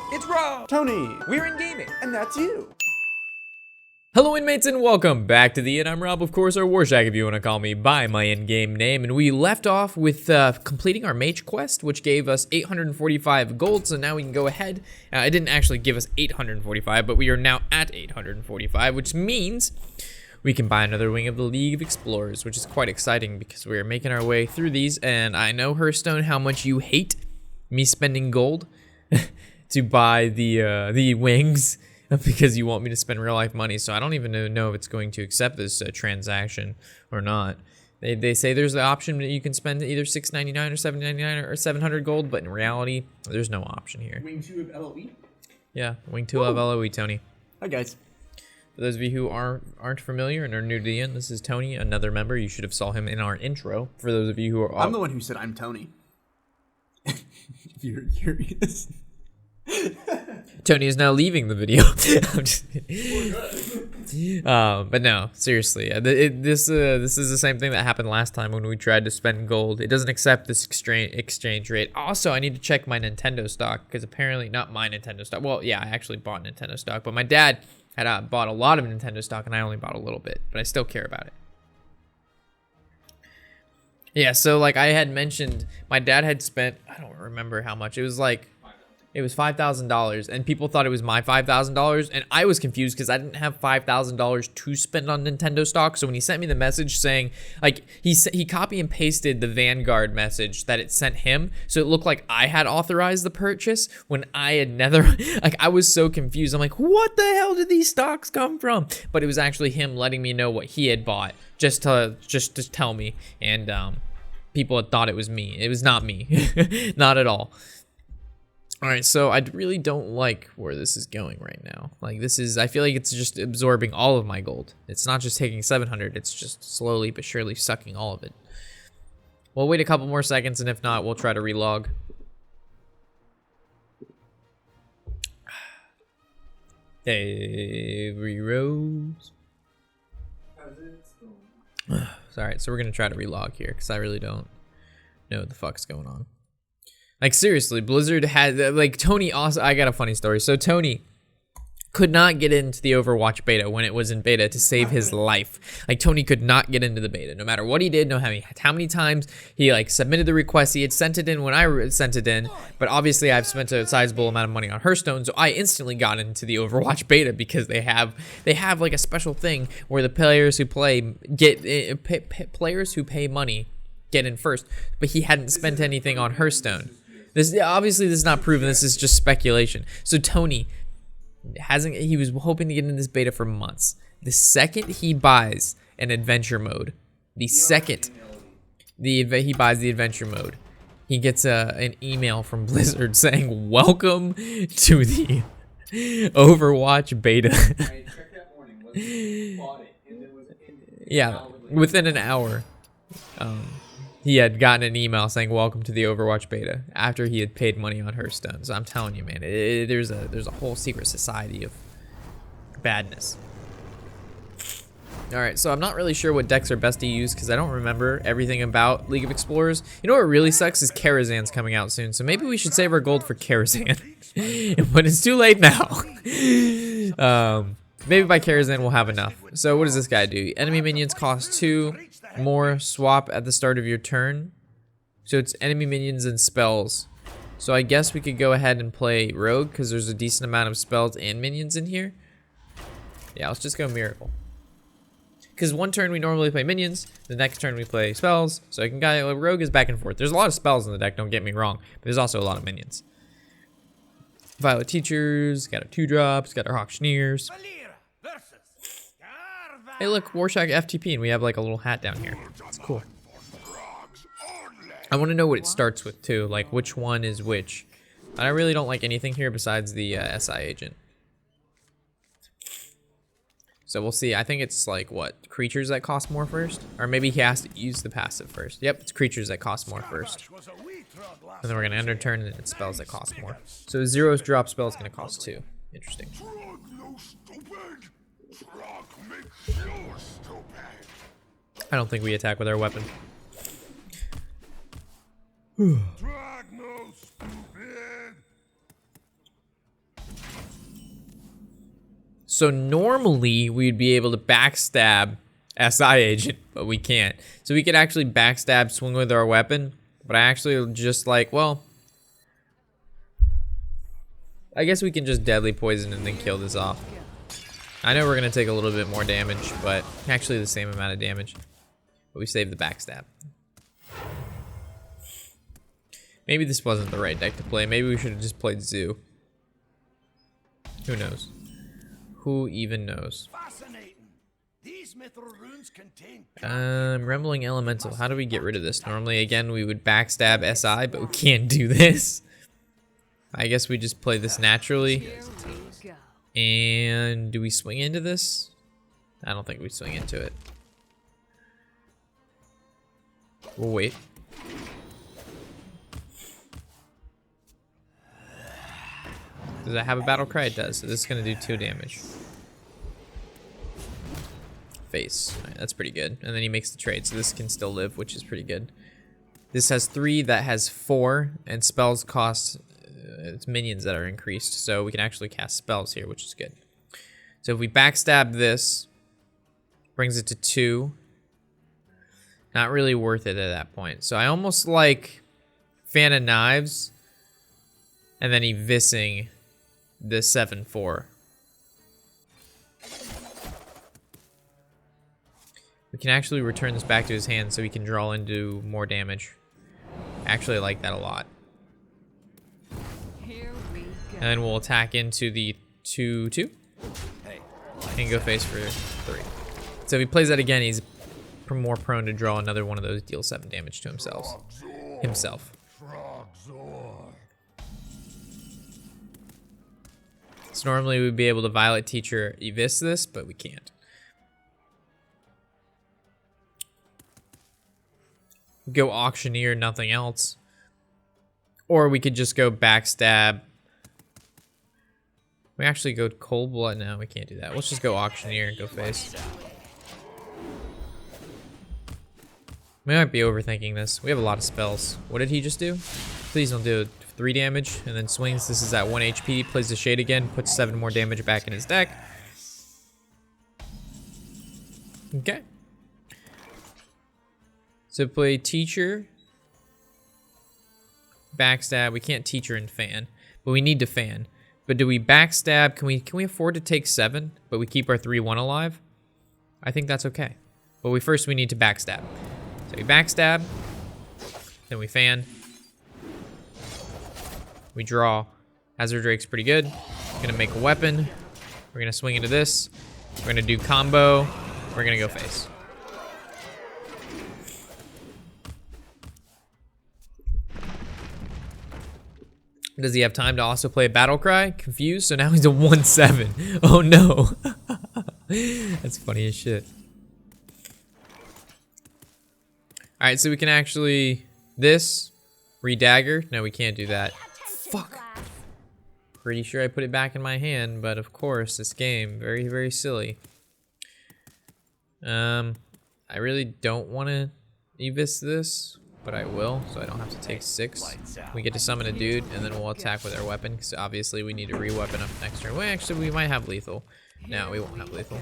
It's Rob! Tony! We're in gaming! And that's you! Hello inmates and welcome back to the Inn. I'm Rob, of course, or Warshack if you want to call me by my in-game name. And we left off with completing our mage quest, which gave us 845 gold, so now we can go ahead. It didn't actually give us 845, but we are now at 845, which means we can buy another wing of the League of Explorers, which is quite exciting because we are making our way through these. And I know, Hearthstone, how much you hate me spending gold to buy the wings, because you want me to spend real life money. So I don't even know if it's going to accept this transaction or not. They say there's the option that you can spend either $6.99 or $7.99 or 700 gold, but in reality, there's no option here. Wing 2 of LOE? Yeah, Wing 2 of LOE, Tony. Hi guys. For those of you who aren't familiar and are new to the Inn, this is Tony, another member. You should have saw him in our intro. For those of you who are... I'm the one who said I'm Tony. If you're curious. Tony is now leaving the video. I'm just kidding. But no, seriously, this is the same thing that happened last time when we tried to spend gold. It doesn't accept this exchange rate. Also, I need to check my Nintendo stock, because apparently not my Nintendo stock. Well, yeah, I actually bought Nintendo stock, but my dad had bought a lot of Nintendo stock, and I only bought a little bit, but I still care about it. Yeah, so like I had mentioned, my dad had spent, I don't remember how much. It was $5,000, and people thought it was my $5,000, and I was confused because I didn't have $5,000 to spend on Nintendo stock. So when he sent me the message saying, like, he copy and pasted the Vanguard message that it sent him, so it looked like I had authorized the purchase when I had never, like, I was so confused. I'm like, what the hell did these stocks come from? But it was actually him letting me know what he had bought, just to tell me, and people had thought it was me. It was not me, not at all. All right, so I really don't like where this is going right now. Like, I feel like it's just absorbing all of my gold. It's not just taking 700, it's just slowly but surely sucking all of it. We'll wait a couple more seconds, and if not, we'll try to relog. Avery Rose. Alright, so we're gonna try to relog here, because I really don't know what the fuck's going on. Like, seriously, Blizzard had, like, Tony also, I got a funny story. So Tony could not get into the Overwatch beta when it was in beta to save his life. Like, Tony could not get into the beta, no matter what he did, no matter how many times he, like, submitted the request. He had sent it in when I sent it in, but obviously I've spent a sizable amount of money on Hearthstone, so I instantly got into the Overwatch beta because they have like a special thing where the players who play players who pay money get in first, but he hadn't spent anything on Hearthstone. Obviously, this is not proven. This is just speculation. So Tony he was hoping to get into this beta for months. The second he buys an adventure mode, he buys the adventure mode, he gets an email from Blizzard saying, "Welcome to the Overwatch beta." Yeah, within an hour. He had gotten an email saying welcome to the Overwatch beta after he had paid money on Hearthstone. So I'm telling you, man, there's a whole secret society of badness. All right, so I'm not really sure what decks are best to use because I don't remember everything about League of Explorers. You know what really sucks is Karazhan's coming out soon, so maybe we should save our gold for Karazhan. But it's too late now. Maybe by Karazhan we'll have enough. So what does this guy do? Enemy minions cost 2 more, swap at the start of your turn. So it's enemy minions and spells. So I guess we could go ahead and play Rogue because there's a decent amount of spells and minions in here. Yeah, let's just go Miracle. Because one turn we normally play minions, the next turn we play spells. So I can go, Rogue is back and forth. There's a lot of spells in the deck, don't get me wrong, but there's also a lot of minions. Violet Teachers, got our 2-drops, got our Auctioneers. Hey look, Warshack FTP, and we have like a little hat down here. It's cool. I want to know what it starts with too, like which one is which. I really don't like anything here besides the SI agent. So we'll see. I think it's like, what, creatures that cost more first? Or maybe he has to use the passive first. Yep, it's creatures that cost more first. And then we're going to end our turn and it's spells that cost more. So 0's drop spell is going to cost 2. Interesting. I don't think we attack with our weapon. So normally we'd be able to backstab SI agent, but we can't. So we could actually backstab, swing with our weapon, but I actually just like, well, I guess we can just deadly poison and then kill this off. I know we're gonna take a little bit more damage, but actually the same amount of damage. But we saved the backstab. Maybe this wasn't the right deck to play. Maybe we should have just played Zoo. Who knows? Who even knows? Rumbling Elemental. How do we get rid of this? Normally, again, we would backstab SI, but we can't do this. I guess we just play this naturally. And do we swing into this? I don't think we swing into it. We'll wait. Does it have a battle cry? It does. So this is going to do 2 damage. Face. All right, that's pretty good. And then he makes the trade, so this can still live, which is pretty good. This has 3, that has 4, and spells cost it's minions that are increased, so we can actually cast spells here, which is good. So if we backstab this, brings it to 2. Not really worth it at that point. So I almost like Fan of Knives, and then Evising the 7/4. We can actually return this back to his hand so he can draw into more damage. Actually, I like that a lot. And then we'll attack into the 2/2 and go face for 3. So if he plays that again, he's more prone to draw another one of those, deal 7 damage to himself. So normally we'd be able to Violet Teacher Evis this, but we can't. Go Auctioneer, nothing else. Or we could just go backstab. We actually go Cold Blood. No, we can't do that. Let's just go Auctioneer and go face. We might be overthinking this. We have a lot of spells. What did he just do? Please don't do 3 damage and then swings. This is at 1 HP. Plays the Shade again. Puts 7 more damage back in his deck. Okay. So play Teacher. Backstab. We can't Teacher and Fan, but we need to Fan. But do we backstab? Can we afford to take 7, but we keep our 3/1 alive? I think that's okay. But we need to backstab. So we backstab, then we Fan. We draw. Hazard Drake's pretty good. Gonna make a weapon. We're gonna swing into this. We're gonna do combo. We're gonna go face. Does he have time to also play a Battle Cry? Confused, so now he's a 1/7. Oh no. That's funny as shit. Alright, so we can actually this re-dagger. No, we can't do that. Fuck. Pretty sure I put it back in my hand, but of course, this game, very, very silly. I really don't want to Evis this, but I will, so I don't have to take 6. We get to summon a dude, and then we'll attack with our weapon, because obviously we need to re-weapon up next turn. Well, actually, we might have lethal. No, we won't have lethal.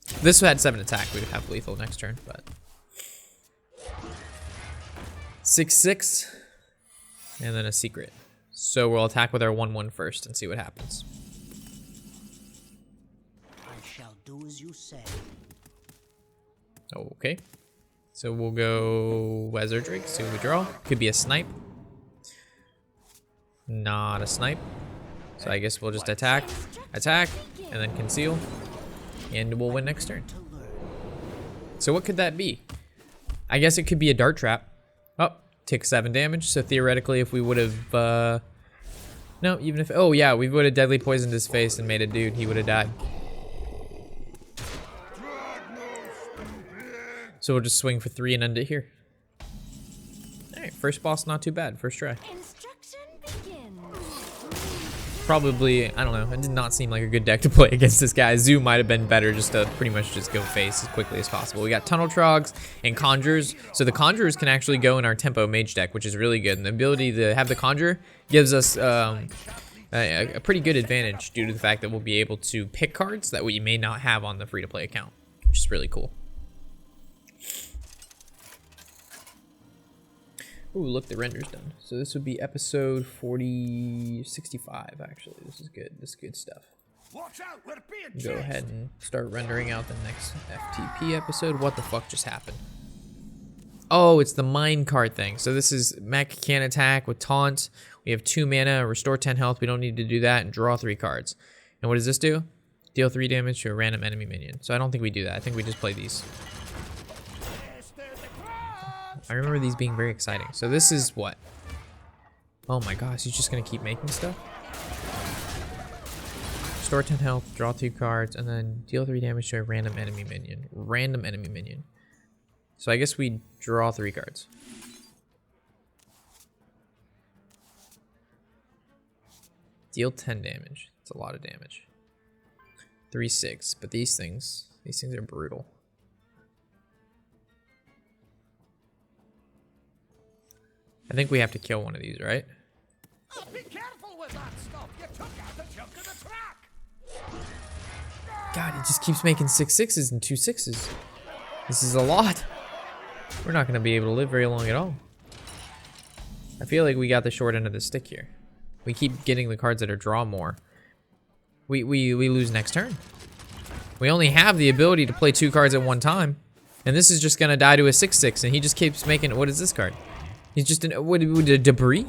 If this had 7 attack, we'd have lethal next turn, but 6/6, and then a secret. So we'll attack with our 1/1 first and see what happens. I shall do as you say. Okay. So we'll go Wizard Drake, see what we draw. Could be a snipe. Not a snipe. So I guess we'll just attack, and then conceal. And we'll win next turn. So what could that be? I guess it could be a dart trap. Oh, take 7 damage. So theoretically, if we would have, no, even if, oh yeah, we would have deadly poisoned his face and made a dude, he would have died. So we'll just swing for 3 and end it here. Alright, first boss not too bad, first try. Probably, I don't know, it did not seem like a good deck to play against this guy. Zoo might have been better just to pretty much just go face as quickly as possible. We got Tunnel Trogs and Conjurers. So the Conjurers can actually go in our Tempo Mage deck, which is really good. And the ability to have the Conjure gives us a pretty good advantage due to the fact that we'll be able to pick cards that we may not have on the free-to-play account, which is really cool. Ooh, look, the render's done. So this would be episode 65, actually. This is good. This is good stuff. Watch out, we're being Go ahead and start rendering out the next FTP episode. What the fuck just happened? Oh, it's the Minecart thing. So this is mech can attack with taunt. We have 2 mana, restore 10 health. We don't need to do that, and draw 3 cards. And what does this do? Deal 3 damage to a random enemy minion. So I don't think we do that. I think we just play these. I remember these being very exciting. So this is what? Oh my gosh, he's just gonna keep making stuff? Restore 10 health, draw 2 cards, and then deal 3 damage to a random enemy minion. Random enemy minion. So I guess we draw 3 cards. Deal 10 damage. It's a lot of damage. 3/6, but these things are brutal. I think we have to kill one of these, right? Oh, be careful with that stuff. You took out a chunk of the track. God, it just keeps making 6/6s and 2/6s. This is a lot. We're not going to be able to live very long at all. I feel like we got the short end of the stick here. We keep getting the cards that are draw more. We lose next turn. We only have the ability to play 2 cards at one time. And this is just going to die to a 6/6. And he just keeps making... What is this card? He's just... What debris?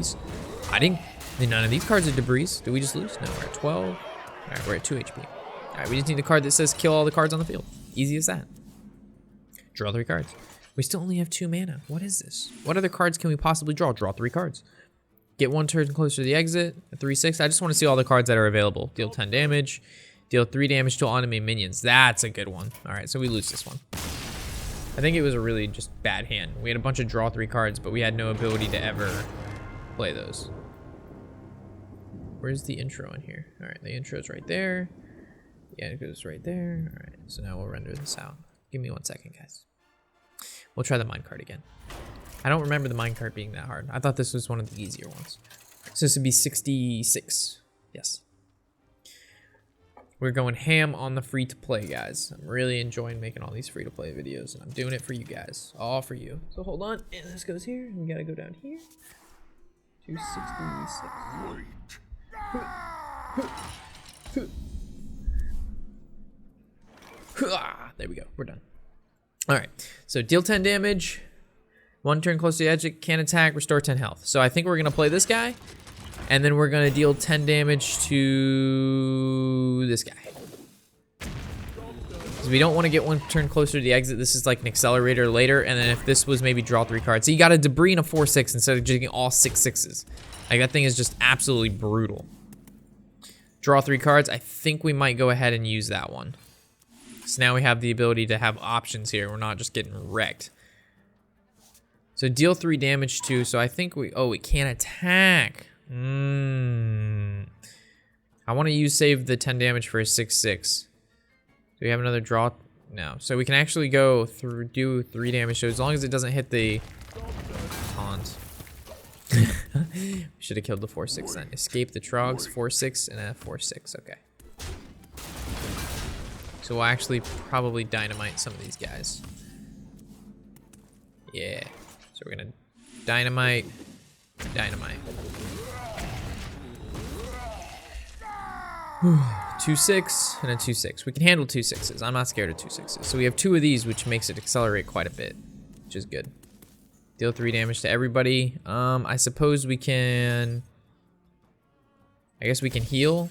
None of these cards are debris. Did we just lose? No, we're at 12. Alright, we're at 2 HP. Alright, we just need the card that says kill all the cards on the field. Easy as that. Draw 3 cards. We still only have 2 mana. What is this? What other cards can we possibly draw? Draw 3 cards. Get 1 turn closer to the exit. A 3/6. I just want to see all the cards that are available. Deal 10 damage. Deal 3 damage to all enemy minions. That's a good one. Alright, so we lose this one. I think it was a really just bad hand. We had a bunch of draw 3 cards, but we had no ability to ever play those. Where's the intro in here? Alright, the intro's right there. Yeah, it goes right there. Alright, so now we'll render this out. Give me 1 second, guys. We'll try the minecart again. I don't remember the minecart being that hard. I thought this was one of the easier ones. So this would be 66. Yes. We're going ham on the free-to-play, guys. I'm really enjoying making all these free-to-play videos, and I'm doing it for you guys. All for you. So hold on. And this goes here. We gotta go down here. 266. There we go. We're done. All right. So deal 10 damage. 1 turn close to the edge, can attack, restore 10 health. So I think we're gonna play this guy, and then we're gonna deal 10 damage to this guy. Because we don't want to get 1 turn closer to the exit. This is like an accelerator later, and then if this was maybe draw 3 cards. So you got a debris and a 4/6 instead of just getting all 6/6s. Like that thing is just absolutely brutal. Draw 3 cards. I think we might go ahead and use that one. So now we have the ability to have options here. We're not just getting wrecked. So deal 3 damage to, so I think we can't attack. I want to save the 10 damage for a 6/6. Do we have another draw? No. So we can actually go through, do 3 damage. So as long as it doesn't hit the taunt. We should have killed the 4/6 then. Escape the trogs, 4/6 and a 4/6. Okay. So we'll actually probably dynamite some of these guys. Yeah. So we're gonna dynamite. 2/6 and a 2/6. We can handle 2/6s. I'm not scared of 2/6s. So we have 2 of these, which makes it accelerate quite a bit, which is good. Deal 3 damage to everybody. I suppose we can. I guess we can heal.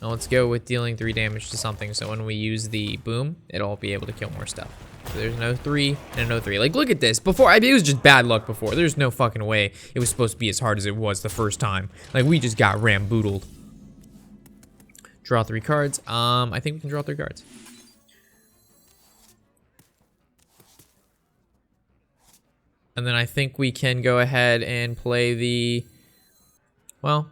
Now let's go with dealing 3 damage to something. So when we use the boom, it'll be able to kill more stuff. So there's no 3 and no 3. Like, look at this. Before, it was just bad luck before. There's no fucking way it was supposed to be as hard as it was the first time. Like, we just got ramboodled. Draw 3 cards. I think we can draw 3 cards. And then I think we can go ahead and play the, well,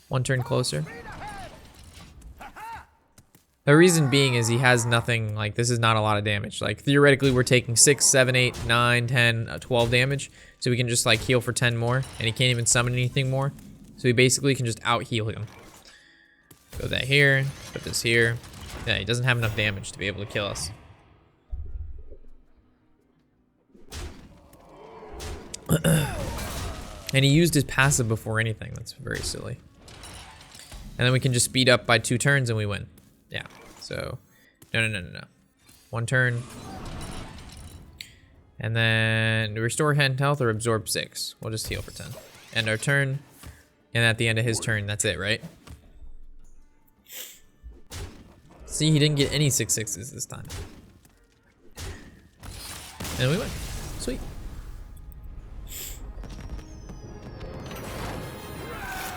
1 turn closer. The reason being is he has nothing, like, this is not a lot of damage. Like, theoretically, we're taking 6, 7, 8, 9, 10, 12 damage. So we can just, like, heal for 10 more. And he can't even summon anything more. So we basically can just out-heal him. Put that here. Put this here. Yeah, he doesn't have enough damage to be able to kill us. And he used his passive before anything. That's very silly. And then we can just speed up by 2 turns and we win. Yeah, so, no. 1 turn. And then restore 10 health or absorb 6. We'll just heal for 10. End our turn. And at the end of his turn, that's it, right? See, he didn't get any 6/6s this time. And we win. Sweet.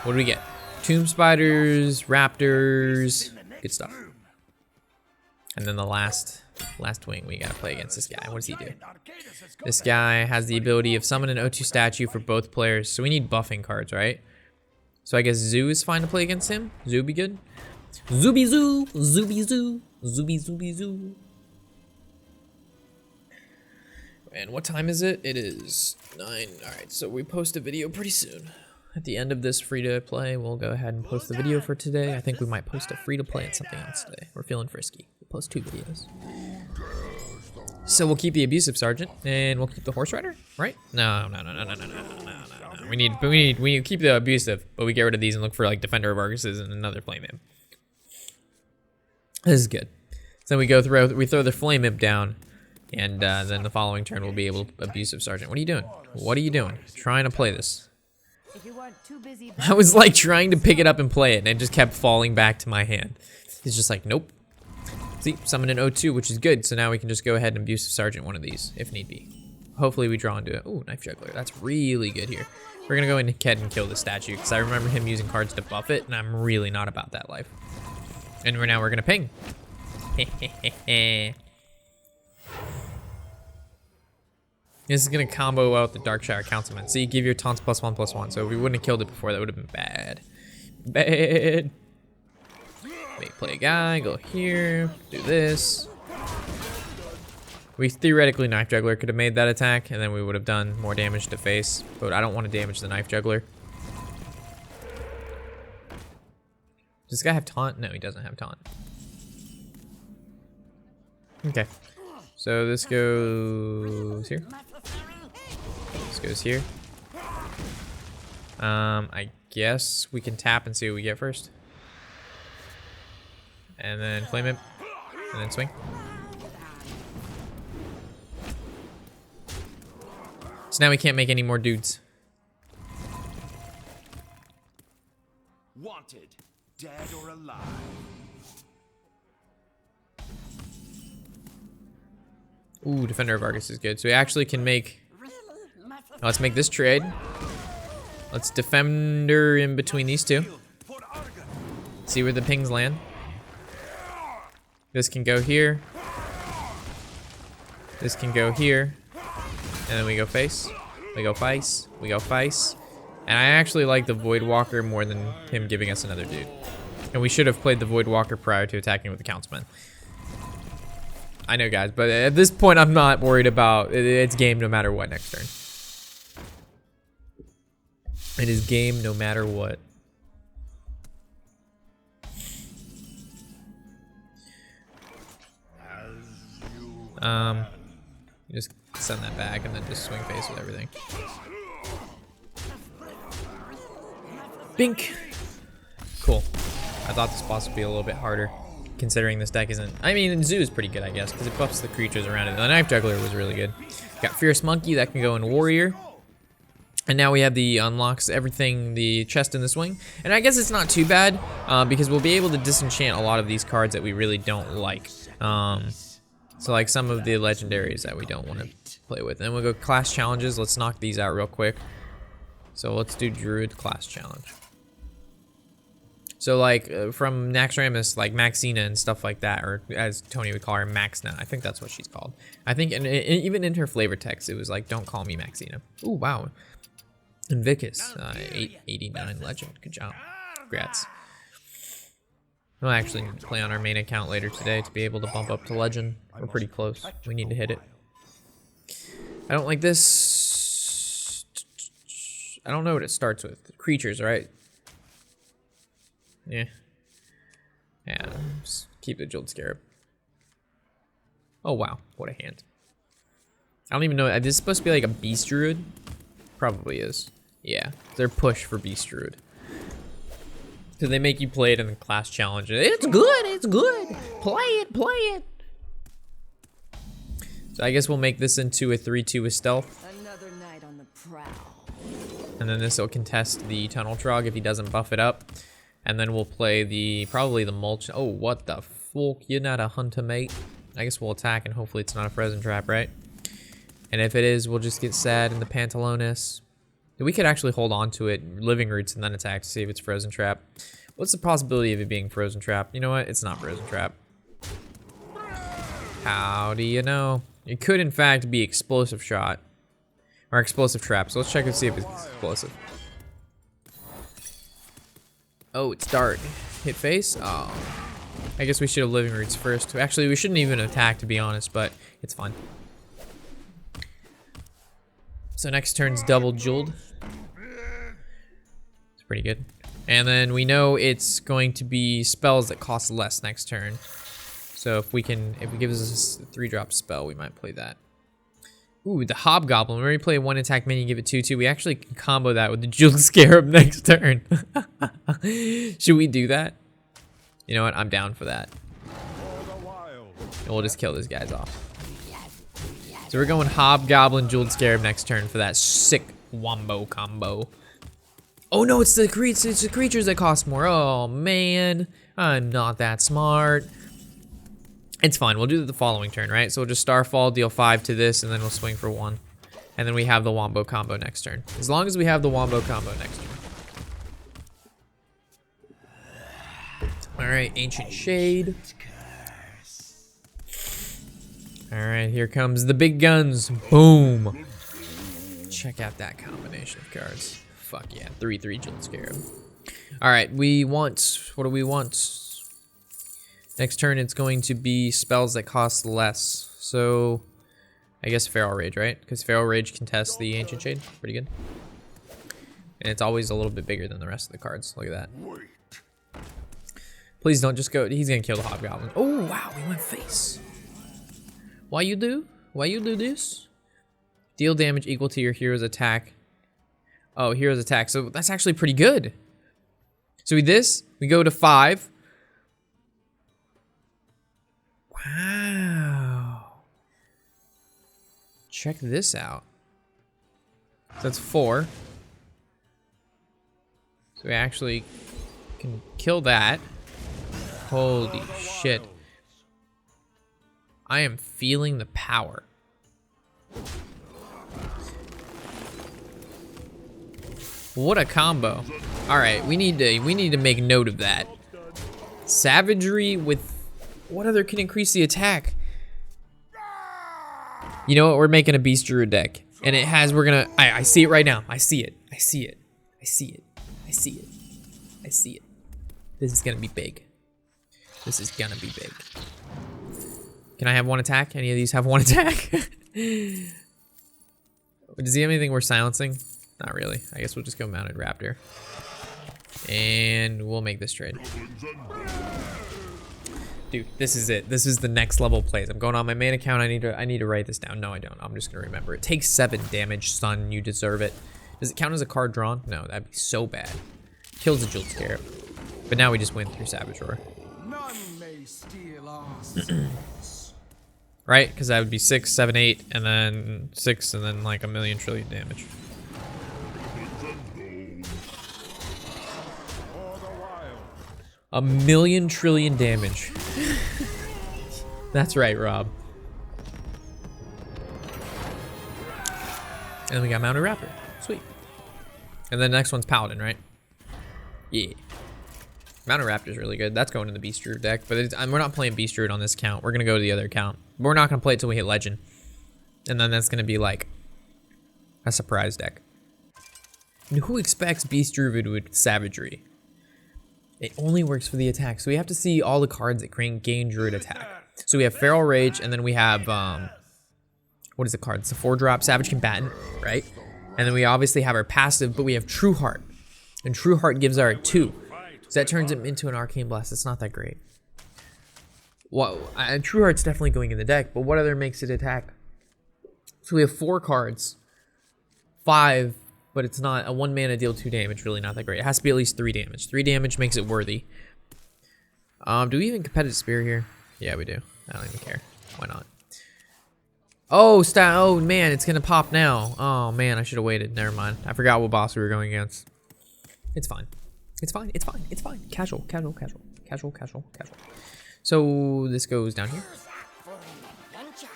What do we get? Tomb spiders, raptors, good stuff. And then the last wing, we gotta play against this guy. What does he do? This guy has the ability of summon an O2 statue for both players. So we need buffing cards, right? So I guess Zoo is fine to play against him. Zoo be good. Zooby Zoo, Zooby Zoo, Zooby Zooby Zoo. And what time is it? It is 9. All right, so we post a video pretty soon. At the end of this free-to-play, we'll go ahead and post the video for today. I think we might post a free-to-play and something else today. We're feeling frisky. We'll post 2 videos. So we'll keep the abusive sergeant, and we'll keep the horse rider, right? No. We need to keep the abusive, but we get rid of these and look for like Defender of Arguses and another flame imp. This is good. So we throw the flame imp down, and then the following turn we'll be able to abusive sergeant. What are you doing? What are you doing? Trying to play this. If you weren't too busy I was like trying to pick it up and play it, and it just kept falling back to my hand. It's just like, nope. See, summon an O2, which is good. So now we can just go ahead and abusive sergeant one of these, if need be. Hopefully we draw into it. Ooh, knife juggler. That's really good here. We're gonna go in ahead and kill the statue, because I remember him using cards to buff it, and I'm really not about that life. And we're gonna ping. This is gonna combo out the Darkshire Councilman. See, give your taunts +1/+1. So if we wouldn't have killed it before, that would have been bad. Bad. Play a guy, go here, do this. We theoretically Knife Juggler could have made that attack, and then we would have done more damage to face. But I don't want to damage the Knife Juggler. Does this guy have taunt? No, he doesn't have taunt. Okay. So this goes here. This goes here. I guess we can tap and see what we get first. And then flame it. And then swing. So now we can't make any more dudes. Wanted, dead or alive. Ooh, Defender of Argus is good. So we actually can make... let's make this trade. Let's Defender in between these two. See where the pings land. This can go here. This can go here. And then we go face. We go face. We go face. And I actually like the Void Walker more than him giving us another dude. And we should have played the Void Walker prior to attacking with the Councilman. I know, guys, but at this point, I'm not worried about it. It's game no matter what next turn. It is game no matter what. Just send that back and then just swing face with everything. Bink. Cool. I thought this boss would be a little bit harder, considering this deck isn't... I mean, Zoo is pretty good, I guess, because it buffs the creatures around it. The Knife Juggler was really good. Got Fierce Monkey, that can go in Warrior. And now we have the unlocks everything, the chest in the swing. And I guess it's not too bad, because we'll be able to disenchant a lot of these cards that we really don't like. So like some of the legendaries that we don't want to play with. And we'll go class challenges. Let's knock these out real quick. So let's do Druid class challenge. So like from Naxxramas, like Maxina and stuff like that, or as Tony would call her, Maxna. I think that's what she's called. I think even in her flavor text, it was like, don't call me Maxina. Ooh, wow. Invictus, 889 legend. Good job. Congrats. We'll actually need to play on our main account later today to be able to bump up to legend. We're pretty close. We need to hit it. I don't like this. I don't know what it starts with. Creatures, right? Yeah. Yeah, just keep the Jeweled Scarab. Oh wow, what a hand. I don't even know, is this supposed to be like a Beast Druid? Probably is. Yeah, they're push for Beast Druid. So they make you play it in the class challenge. It's good, it's good. Play it, play it. So I guess we'll make this into a 3-2 with stealth. Another night on the prowl. And then this will contest the Tunnel Trog if he doesn't buff it up. And then we'll play probably the mulch. Oh, what the fuck? You're not a hunter, mate. I guess we'll attack and hopefully it's not a frozen trap, right? And if it is, we'll just get sad in the Pantalones. We could actually hold on to it, Living Roots, and then attack to see if it's frozen trap. What's the possibility of it being frozen trap? You know what? It's not frozen trap. How do you know? It could, in fact, be explosive shot. Or explosive trap. So let's check and see if it's explosive. Oh, it's dark. Hit face? Oh. I guess we should have Living Roots first. Actually, we shouldn't even attack, to be honest, but it's fine. So next turn's double jeweled. It's pretty good. And then we know it's going to be spells that cost less next turn. So if it gives us a 3-drop spell, we might play that. Ooh, the Hobgoblin. We already play 1 attack minion, give it 2/2. We actually can combo that with the Jeweled Scarab next turn. Should we do that? You know what? I'm down for that. And we'll just kill these guys off. So we're going Hobgoblin, Jeweled Scarab next turn for that sick wombo combo. Oh no, it's the creatures that cost more. Oh man, I'm not that smart. It's fine, we'll do it the following turn, right? So we'll just Starfall, deal 5 to this, and then we'll swing for 1. And then we have the Wombo combo next turn. As long as we have the Wombo combo next turn. Alright, Ancient Shade. Alright, here comes the big guns. Boom. Check out that combination of cards. Fuck yeah, 3/3 Jeweled Scarab. Alright, what do we want? Next turn, it's going to be spells that cost less. So, I guess Feral Rage, right? Because Feral Rage contests the Ancient Shade. Pretty good. And it's always a little bit bigger than the rest of the cards. Look at that. Please don't just go. He's going to kill the Hobgoblin. Oh, wow. He went face. Why you do? Why you do this? Deal damage equal to your hero's attack. Oh, hero's attack. So, that's actually pretty good. So, with this, we go to 5. Wow. Check this out. So that's 4. So we actually can kill that. Holy shit. I am feeling the power. What a combo. All right, we need to make note of that. Savagery with what other can increase the attack? You know what? We're making a Beast Druid deck. And it has, I see it right now. I see it. I see it. I see it. I see it. I see it. This is gonna be big. This is gonna be big. Can I have 1 attack? Any of these have 1 attack? Does he have anything we're silencing? Not really. I guess we'll just go Mounted Raptor. And we'll make this trade. Dude, this is it. This is the next level plays. I'm going on my main account. I need to write this down. No, I don't. I'm just gonna remember it. Takes 7 damage, son. You deserve it. Does it count as a card drawn? No, that'd be so bad. Kills the Jeweled Scarab. But now we just win through Savage Roar. None may steal our souls. Right? Because that would be 6, 7, 8, and then 6, and then like 1,000,000 trillion damage. A 1,000,000 trillion damage. That's right, Rob. And then we got Mounted Raptor. Sweet. And then the next one's Paladin, right? Yeah. Mounted Raptor's really good. That's going in the Beast Druid deck. But we're not playing Beast Druid on this count. We're going to go to the other account. But we're not going to play it till we hit Legend. And then that's going to be like a surprise deck. And who expects Beast Druid with Savagery? It only works for the attack. So we have to see all the cards that gain Druid attack. So we have Feral Rage, and then we have, what is the card? It's a 4-drop Savage Combatant, right? And then we obviously have our passive, but we have True Heart. And True Heart gives our 2. So that turns him into an Arcane Blast. It's not that great. Well, True Heart's definitely going in the deck, but what other makes it attack? So we have 4 cards. 5, but it's not a 1 mana deal 2 damage. Really not that great. It has to be at least 3 damage. 3 damage makes it worthy. Do we even competitive spear here? Yeah, we do. I don't even care. Why not? Oh, oh man, it's gonna pop now. Oh man, I should have waited. Never mind. I forgot what boss we were going against. It's fine. It's fine. It's fine. It's fine. Casual, casual, casual, casual, casual, casual. So this goes down here.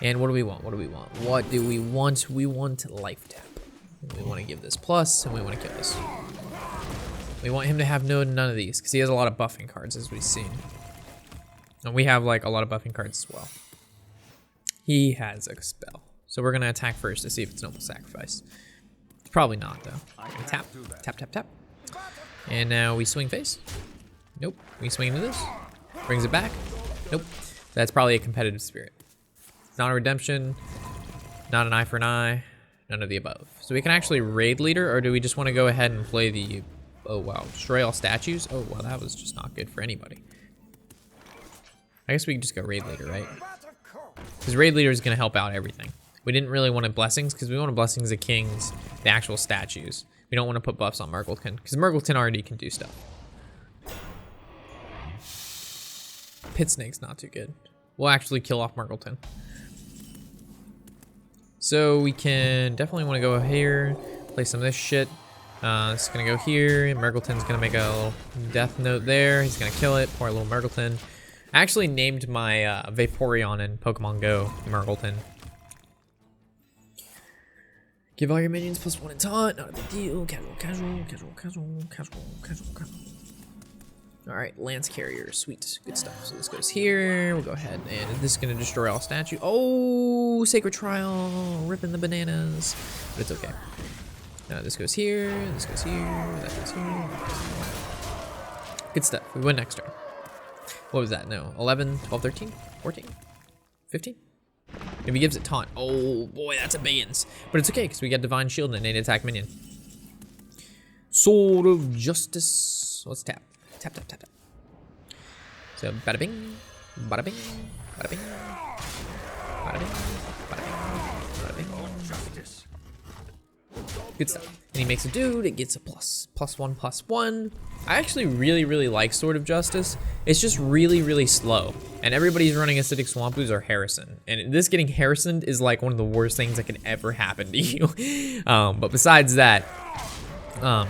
And what do we want? What do we want? What do we want? We want life tap. We want to give this plus, and we want to kill this. We want him to have none of these, because he has a lot of buffing cards, as we've seen. And we have like a lot of buffing cards as well. He has a spell. So we're going to attack first to see if it's Noble Sacrifice. It's probably not, though. Tap, tap, tap, tap. And now we swing face. Nope. We swing into this. Brings it back. Nope. That's probably a competitive spirit. Not a redemption. Not an eye for an eye. None of the above. So we can actually raid leader, or do we just want to go ahead and play the... Oh, wow. Destroy all statues? Oh, wow. That was just not good for anybody. I guess we can just go raid leader, right? Because raid leader is going to help out everything. We didn't really want blessings, because we want blessings of kings, the actual statues. We don't want to put buffs on Murgleton, because Murgleton already can do stuff. Pit Snake's not too good. We'll actually kill off Murgleton. So we can definitely want to go here, play some of this shit. It's going to go here. Murgleton's going to make a little death note there. He's going to kill it. Poor little Murgleton. I actually named my Vaporeon in Pokemon Go Murgleton. Give all your minions +1 in taunt. Not a big deal. Casual, casual, casual, casual, casual, casual, casual. Alright, Lance Carrier. Sweet. Good stuff. So this goes here. We'll go ahead and this is going to destroy all statue. Oh, Sacred Trial. Ripping the bananas. But it's okay. This goes here. This goes here. That goes here. That goes here. Good stuff. We win next turn. What was that? No. 11, 12, 13, 14, 15? If he gives it taunt. Oh boy, that's a bans. But it's okay, because we got Divine Shield and an attack minion. Sword of Justice. Let's tap. Tap, tap, tap, tap. So, bada bing, bada bing, bada bing, bada bing, bada bing, bada bing. Good stuff. And he makes a dude, it gets a +1/+1. I actually really like Sword of Justice. It's just really slow. And everybody's running Acidic Swampoos or Harrison. And this getting Harrisoned is like one of the worst things that could ever happen to you. But besides that,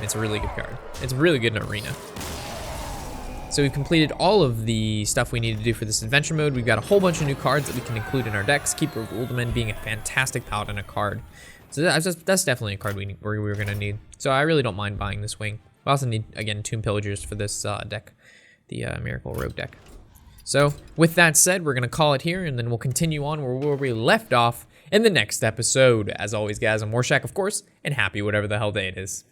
it's a really good card. It's really good in Arena. So we've completed all of the stuff we need to do for this adventure mode. We've got a whole bunch of new cards that we can include in our decks. Keeper of Uldaman being a fantastic Paladin card. So that's definitely a card we're going to need. So I really don't mind buying this wing. We also need, again, Tomb Pillagers for this deck, the Miracle Rogue deck. So with that said, we're going to call it here, and then we'll continue on where we left off in the next episode. As always, guys, I'm Warshack, of course, and happy whatever the hell day it is.